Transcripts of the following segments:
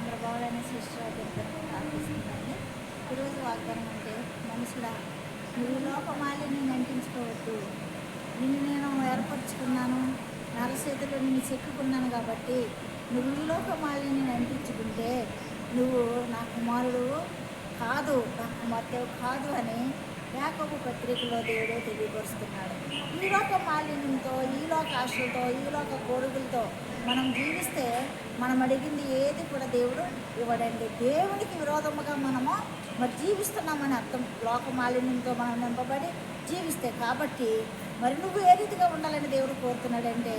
అందరూ బాగులని సిస్టర్ ప్రార్థిస్తున్నాను. ఈరోజు వాగ్దానం అంటే, మనుషుడా, నువ్వు లోకమాలిని అంటించుకోవద్దు. నిన్ను నేను ఏర్పరచుకున్నాను, నరచేతిలో నిన్ను చెక్కుకున్నాను కాబట్టి నువ్వు ఈ లోకమాలిని అంటించుకుంటే నువ్వు నా కుమారుడు కాదు, నా కుమార్తె కాదు అని యాకోబు పత్రికలో దేవుడు తెలియపరుస్తున్నాడు. ఈ లోక మాలిన్యంతో, ఈ లోక ఆశలతో, ఈ లోక కోరికలతో మనం జీవిస్తే మనం అడిగింది ఏది కూడా దేవుడు ఇవ్వడండి. దేవునికి విరోధముగా మనము మరి జీవిస్తున్నామని అర్థం. లోక మాలిన్యంతో మనం నింపబడి జీవిస్తే కాబట్టి మరి నువ్వు ఏ రీతిగా ఉండాలని దేవుడు కోరుతున్నాడంటే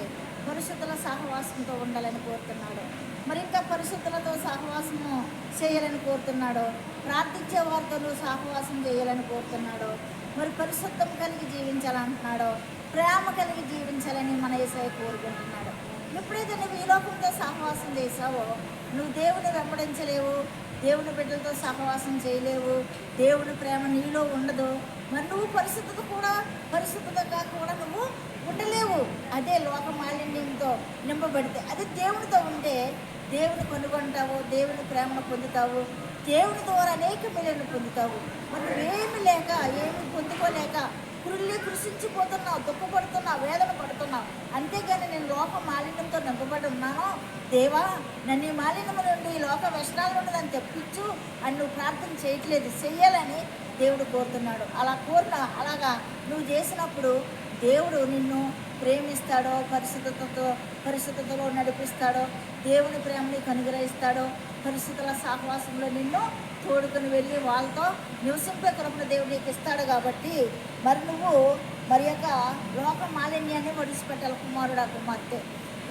పరిశుద్ధుల సహవాసంతో ఉండాలని కోరుతున్నాడు. మరి ఇంకా పరిశుద్ధులతో సహవాసము చేయాలని కోరుతున్నాడు. ప్రార్థించే వారితో నువ్వు సహవాసం చేయాలని కోరుతున్నాడు. మరి పరిశుద్ధం కలిగి జీవించాలంటున్నాడు. ప్రేమ కలిగి జీవించాలని మన యేసయ్య కోరుకుంటున్నాడు. ఎప్పుడైతే నువ్వు ఈ లోకంతో సహవాసం చేసావో నువ్వు దేవుని వెంబడించలేవు, దేవుని బిడ్డలతో సహవాసం చేయలేవు, దేవుని ప్రేమ నీలో ఉండదు. మరి నువ్వు పరిశుద్ధతగా కూడా నువ్వు ఉండలేవు. అదే లోక మాలిన్యంతో నింపబడితే, అదే దేవునితో ఉంటే దేవుని కనుగొంటావు, దేవుని ప్రేమను పొందుతావు, దేవుని ద్వారా అనేక మేలును పొందుతావు. మరి నువ్వేమి లేక, ఏమి పొందుకోలేక కృషించిపోతున్నావు, దుఃఖపడుతున్నావు, వేదన పడుతున్నావు. అంతేగాని నేను లోక మాలిన్యంతో నింపబడి ఉన్నాను, దేవా నన్ను ఈ మాలిన్యం నుండి, ఈ లోక వ్యసనాల నుండి నన్ను తెప్పించు అని నువ్వు ప్రార్థన చేయట్లేదు. చెయ్యాలని దేవుడు కోరుతున్నాడు. అలాగా నువ్వు చేసినప్పుడు దేవుడు నిన్ను ప్రేమిస్తాడో, పరిశుద్ధతలో నడిపిస్తాడో, దేవుని ప్రేమ నీకు అనుగ్రహిస్తాడో, పరిశుద్ధుల సహవాసంలో నిన్ను తోడుకొని వెళ్ళి వాళ్ళతో నివసింపే కృపను దేవుడు నీకు ఇస్తాడు. కాబట్టి మరి నువ్వు మరి యొక్క లోక మాలిన్యాన్ని విడిచిపెట్టాలి. కుమారుడా, కుమార్తె,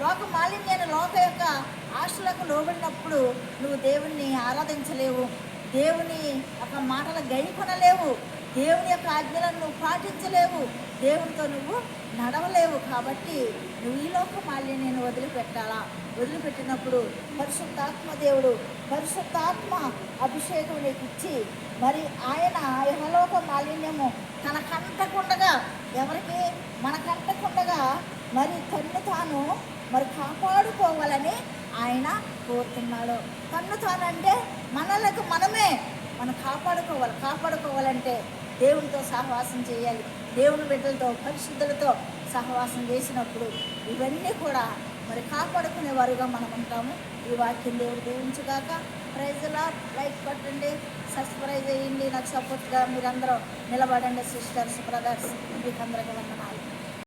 లోక మాలిన్యాన్ని, లోక యొక్క ఆశలకు లోబడినప్పుడు నువ్వు దేవుణ్ణి ఆరాధించలేవు, దేవుని యొక్క మాటలు గైకొనలేవు, దేవుని యొక్క ఆజ్ఞలను నువ్వు పాటించలేవు, దేవునితో నువ్వు నడవలేవు. కాబట్టి నువ్వు ఈ లోక మాలిన్యాన్ని వదిలిపెట్టినప్పుడు పరిశుద్ధాత్మ అభిషేకం నీకు ఇచ్చి మరి ఆయన యహలోక మాలిన్యము తనకంటకుండగా, ఎవరికి మనకంటకుండగా మరి తన్ను తాను మరి కాపాడుకోవాలని ఆయన కోరుతున్నాడు. తన్ను తానంటే మనలకు మనం కాపాడుకోవాలంటే దేవునితో సహవాసం చేయాలి. దేవుని బిడ్డలతో, పరిశుద్ధులతో సహవాసం చేసినప్పుడు ఇవన్నీ కూడా మరి కాపాడుకునే వారుగా మనం ఉంటాము. ఈ వాక్యం దేవుడు దీవించుగాక. Praise lord. లైక్ కొట్టండి, సబ్స్క్రైబ్ చేయండి, నాకు సపోర్ట్గా మీరందరూ నిలబడండి. సిస్టర్స్, బ్రదర్స్, మీకు అందరికీ వందనాలు.